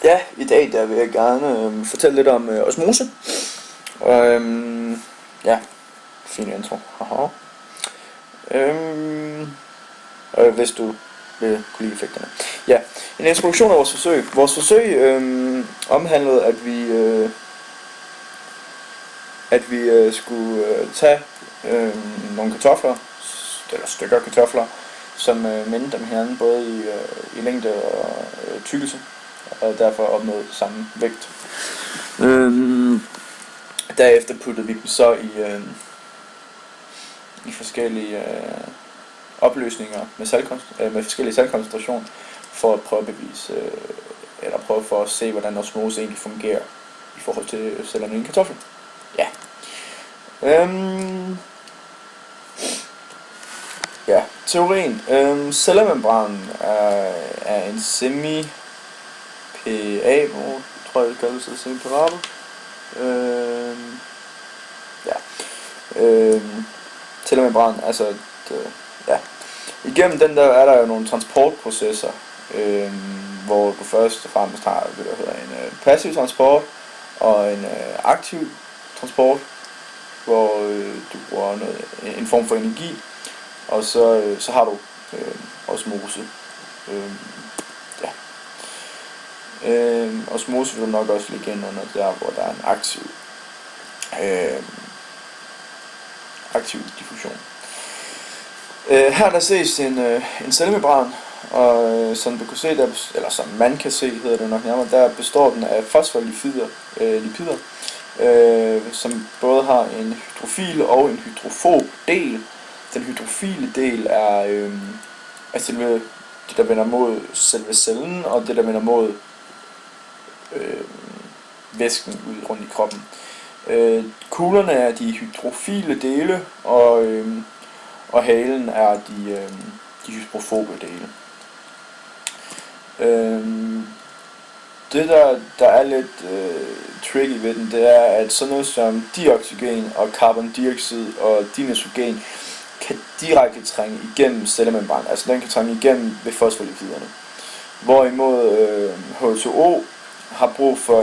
Ja, i dag der vil jeg gerne fortælle lidt om osmose. Og ja, fin intro. Haha. Hvis du vil kunne lide effekterne. Ja, en introduktion af vores forsøg. Vores forsøg omhandlede, at vi skulle tage nogle kartofler, eller stykker kartofler, som mindede dem hinanden både i længde og tykkelse, og derfor opnåede samme vægt. Derefter puttede vi dem så i forskellige opløsninger med forskellige saltkoncentrationer for at prøve at bevise, eller prøve for at se, hvordan osmose egentlig fungerer i forhold til cellerne i en kartoffel. Ja. Ja, teorien. Cellemembranen er en semi-PA, tror jeg det kaldes, semi-parabel. Cellemembranen, altså ja. Igennem den der er der jo nogle transportprocesser, hvor du først og fremmest har det der hedder en passiv transport og en aktiv transport, hvor du bruger en form for energi, og så har du osmose. Osmose vil du nok også ligge ind under der, hvor der er en aktiv diffusion. Her der ses en cellemembran, og som du kan se, eller som man kan se, hedder det nok nærmere, der består den af fosfolipider, som både har en hydrofil og en hydrofob del. Den hydrofile del er selve det, der vender mod selve cellen, og det, der vender mod væsken ud rundt i kroppen. Kuglerne er de hydrofile dele, og halen er de hydrofobe dele. Det der er lidt tricky ved den, det er, at sådan noget som dioxygen og carbondioxid og dinitrogen kan direkte trænge igennem cellemembranen, altså den kan trænge igennem ved fosfolipiderne. Hvorimod H2O har brug for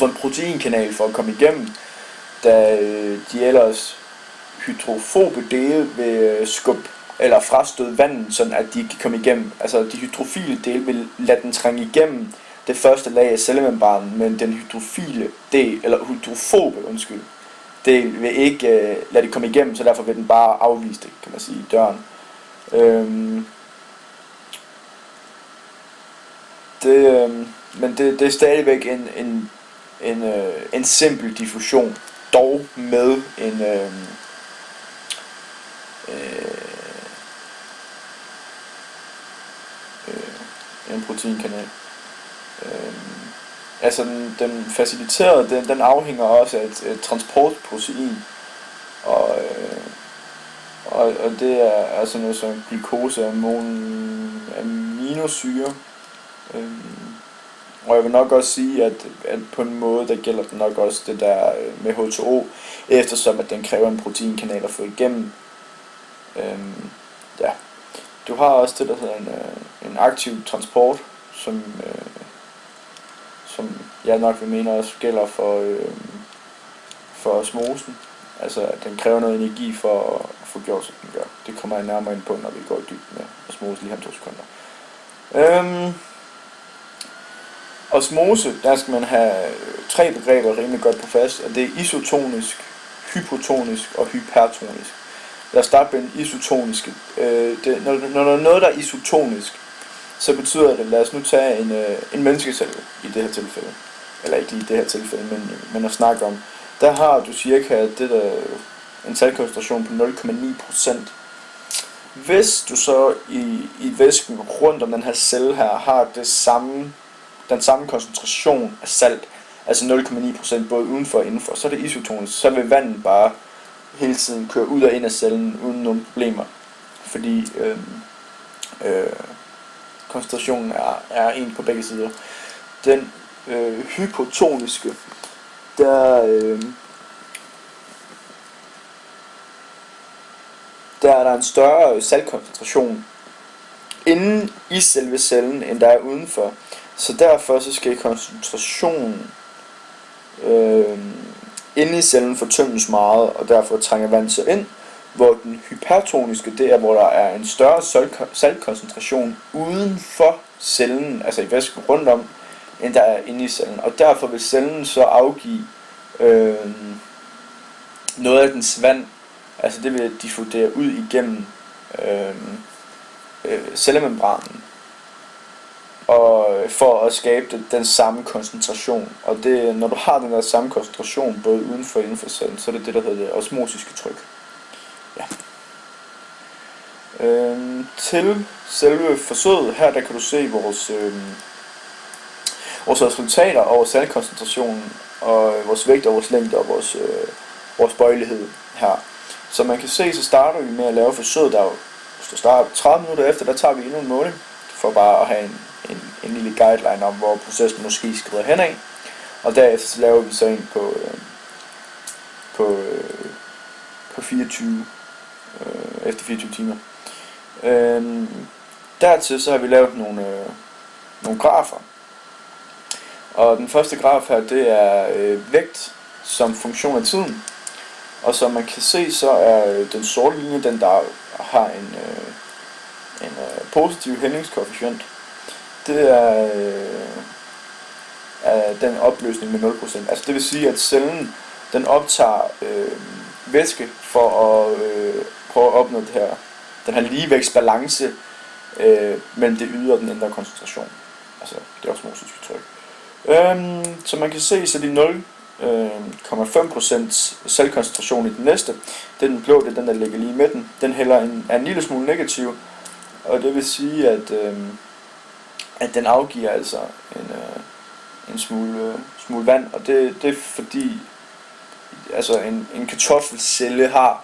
en proteinkanal for at komme igennem, da de ellers hydrofobe dele vil skubbe eller frastøde vandet, sådan at de kan komme igennem. Altså de hydrofile dele vil lade den trænge igennem det første lag af cellemembranen, men den hydrofile del, eller hydrofobe, del vil ikke lade det komme igennem, så derfor vil den bare afvise det, kan man sige, i døren. Men det er stadigvæk en simpel diffusion, dog med en proteinkanal. Altså den faciliterede, den afhænger også af et transportprotein, og det er altså noget som glukose og aminosyre. Og jeg vil nok også sige, at på en måde, der gælder det nok også det der med H2O, eftersom at den kræver en proteinkanal at få igennem. Ja. Du har også det, der hedder en aktiv transport, som jeg nok vil mene også gælder for osmosen. Altså, at den kræver noget energi for at få gjort, som den gør. Det kommer jeg nærmere ind på, når vi går i dybden med osmose lige om 2 sekunder. Osmose, der skal man have 3 begreber rimelig godt på fast, og det er isotonisk, hypotonisk og hypertonisk. Lad os starte med den isotoniske. Når der er noget, der er isotonisk, så betyder det, lad os nu tage en menneskecelle i det her tilfælde. Eller ikke lige i det her tilfælde, men at snakke om. Der har du cirka en saltkoncentration på 0,9%. Hvis du så i væsken rundt om den her celle her har den samme koncentration af salt, altså 0,9% både udenfor og indenfor, så er det isotonisk. Så vil vandet bare hele tiden køre ud og ind af cellen uden nogen problemer, fordi koncentrationen er en på begge sider. Den hypotoniske, der er der en større saltkoncentration inde i selve cellen, end der er udenfor. Så derfor så skal koncentrationen inde i cellen fortyndes meget, og derfor trænger vand så ind, hvor den hypertoniske, det er, hvor der er en større saltkoncentration uden for cellen, altså i væsken rundt om, end der er inde i cellen. Og derfor vil cellen så afgive noget af dens vand, altså det vil diffundere ud igennem cellemembranen, og for at skabe den samme koncentration. Og det, når du har den der samme koncentration både udenfor og inden for cellen, så er det det, der hedder det osmosiske tryk. Ja. Til selve forsøget her, der kan du se vores resultater over saltkoncentrationen, og vores vægt og vores længde og vores bøjelighed her. Så man kan se, så starter vi med at lave forsøget, der hvis du starter 30 minutter efter, der tager vi endnu en måling, for bare at have en lille guideline om, hvor processen måske skrider henad. Og derefter så laver vi så en på 24, efter 24 timer. Dertil så har vi lavet nogle grafer. Og den første graf her, det er vægt som funktion af tiden. Og som man kan se, så er den sorte linje, den der har en positiv hældningskoefficient. Det er den opløsning med 0%. Altså det vil sige, at cellen den optager væske for at prøve at opnå den her ligevægtsbalance mellem det ydre og den indre koncentration. Altså det osmosiske tryk. Så man kan se, så de 0,5% cellekoncentration i den næste, det er den blå, det er den der ligger lige i midten, den er en lille smule negativ, og det vil sige, at den afgiver altså en smule vand, og det er fordi, altså en kartoffelcelle har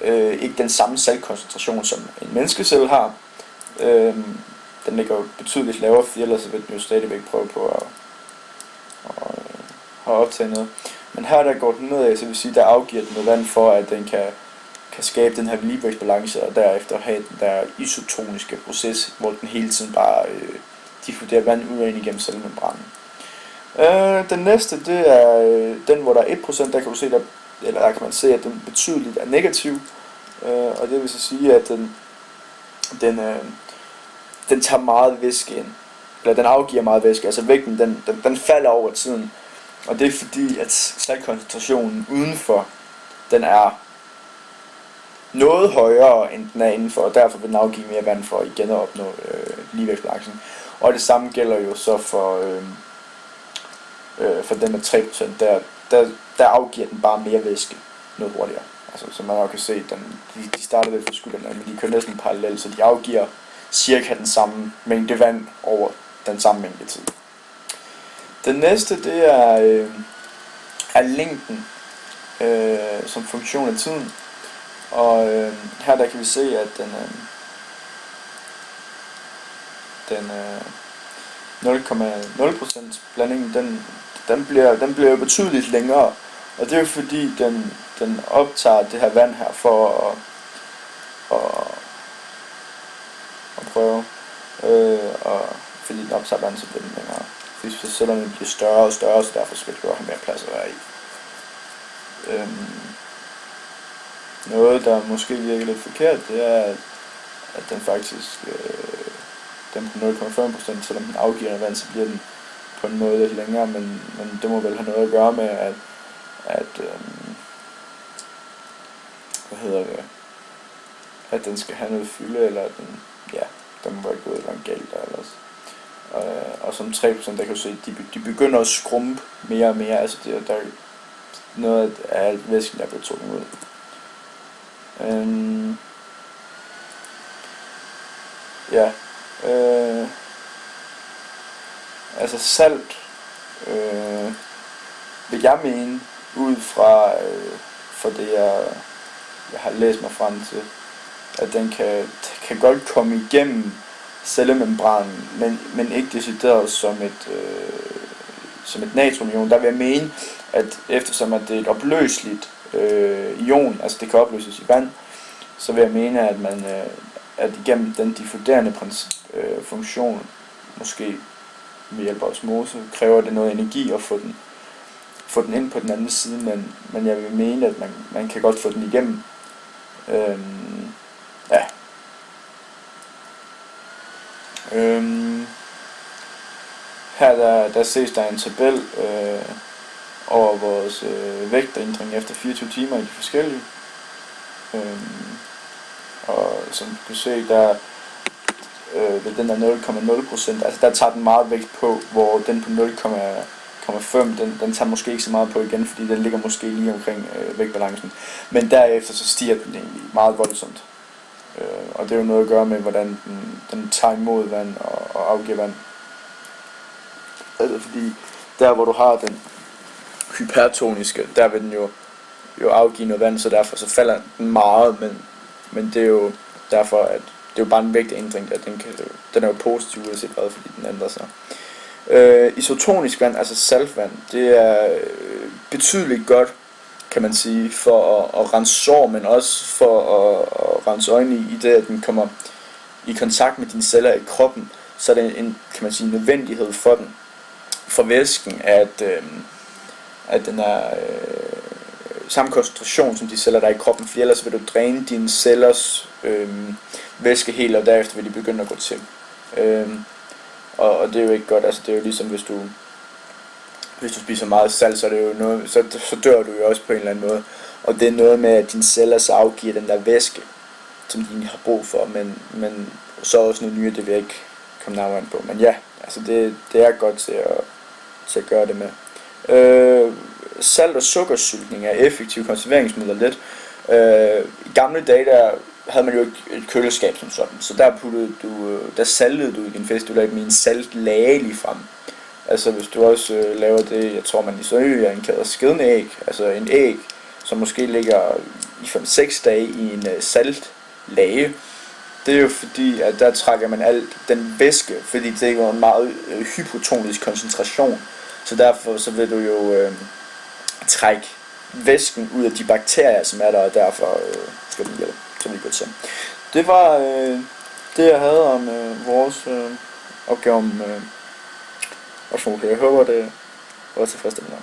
ikke den samme saltkoncentration som en menneskecelle har. Den ligger jo betydeligt lavere, for ellers vil den jo stadigvæk prøve på at optage noget. Men her der går den nedad, så vil sige, der afgiver den noget vand for, at den kan skabe den her ligevægtsbalance, og derefter have den der isotoniske proces, hvor den hele tiden bare diffunderer vand ud og ind igennem cellemembranen. Den næste, det er den, hvor der er 1%, der kan du se, der kan man se, at den betydeligt er negativ, og det vil så sige, at den tager meget væske ind, eller den afgiver meget væske, altså vægten, den falder over tiden, og det er fordi, at saltkoncentrationen udenfor, den er noget højere, end den er indenfor, og derfor vil den afgive mere vand for igen at opnå ligevægtsbalancen. Og det samme gælder jo så for den med 3%, der afgiver den bare mere væske noget hurtigere. Altså, som man jo kan se, de starter lidt forskuderne, men de kører næsten parallelt, så de afgiver cirka den samme mængde vand over den samme mængde tid. Den næste, det er længden som funktion af tiden. Og her der kan vi se, at den 0,0% blandingen, den bliver jo betydeligt længere. Og det er jo fordi, den optager det her vand her for at prøve, fordi den optager vand, så bliver den længere. Fordi så cellerne bliver større og større, så derfor skal det jo have mere plads at være i. Noget, der måske virker lidt forkert, det er, at den faktisk, den på 0,5%, selvom den afgiver noget vand, så bliver den på en måde lidt længere, men det må vel have noget at gøre med, at den skal have noget fylde, eller at den må være gået langt galt der ellers. Og som 3%, der kan du se, de begynder at skrumpe mere og mere, altså der er noget af alt væsken, der bliver trukket ud. Altså salt, vil jeg mene, ud fra det jeg har læst mig frem til, at den kan godt komme igennem cellemembranen, men ikke decideret som et natriumion. Der vil jeg mene, at eftersom at det er et opløseligt ion, altså det kan opløses i vand, så vil jeg mene, at igennem den diffunderende funktion, måske med hjælp af osmose, kræver det noget energi at få den ind på den anden side, men jeg vil mene, at man kan godt få den igennem. Ja. Her der ses der en tabel over vores vægtændring efter 24 timer i de forskellige. Og som du kan se, der ved den der 0,0%, altså der tager den meget vægt på, hvor den på 0,5, den tager måske ikke så meget på igen, fordi den ligger måske lige omkring vægtbalancen. Men derefter så stiger den egentlig meget voldsomt. Og det er jo noget at gøre med, hvordan den tager imod vand og afgiver vand. Altså fordi der hvor du har den hypertoniske, der vil den jo afgive noget vand, så derfor så falder den meget, men det er jo derfor, at det er jo bare en vægtændring, at den er jo positiv uanset hvad, fordi den ændrer sig. Isotonisk vand, altså saltvand, det er betydeligt godt, kan man sige, for at rense sår, men også for at rense øjne i det, at den kommer i kontakt med dine celler i kroppen, så er det en, kan man sige, nødvendighed for væsken, at den er samme koncentration som de celler, der er i kroppen, for ellers vil du dræne dine cellers væske helt, og derefter vil de begynde at gå til. Og det er jo ikke godt, altså det er jo ligesom hvis du spiser meget salt, så er det jo noget, så dør du jo også på en eller anden måde. Og det er noget med, at dine celler så afgiver den der væske, som de har brug for, men så også noget nye, det vil jeg ikke komme nærmere ind på. Men ja, altså det er godt til at gøre det med. Salt- og sukkersyltning er effektive konserveringsmidler lidt. I gamle dage der havde man jo et køleskab som sådan, så der saltede du i din fisk, du lavede dem i en saltlage lige frem. Altså hvis du også laver det, jeg tror man i Sønderjylland kalder skedende æg, altså en æg, som måske ligger i 5-6 dage i en saltlage. Det er jo fordi, at der trækker man alt den væske, fordi det er jo en meget hypotonisk koncentration. Så derfor så vil du jo trække væsken ud af de bakterier, som er der, og derfor skal den hjælpe, så vi går til. Det var det, jeg havde om vores opgave om osmose. Jeg håber, det var tilfredsstillende.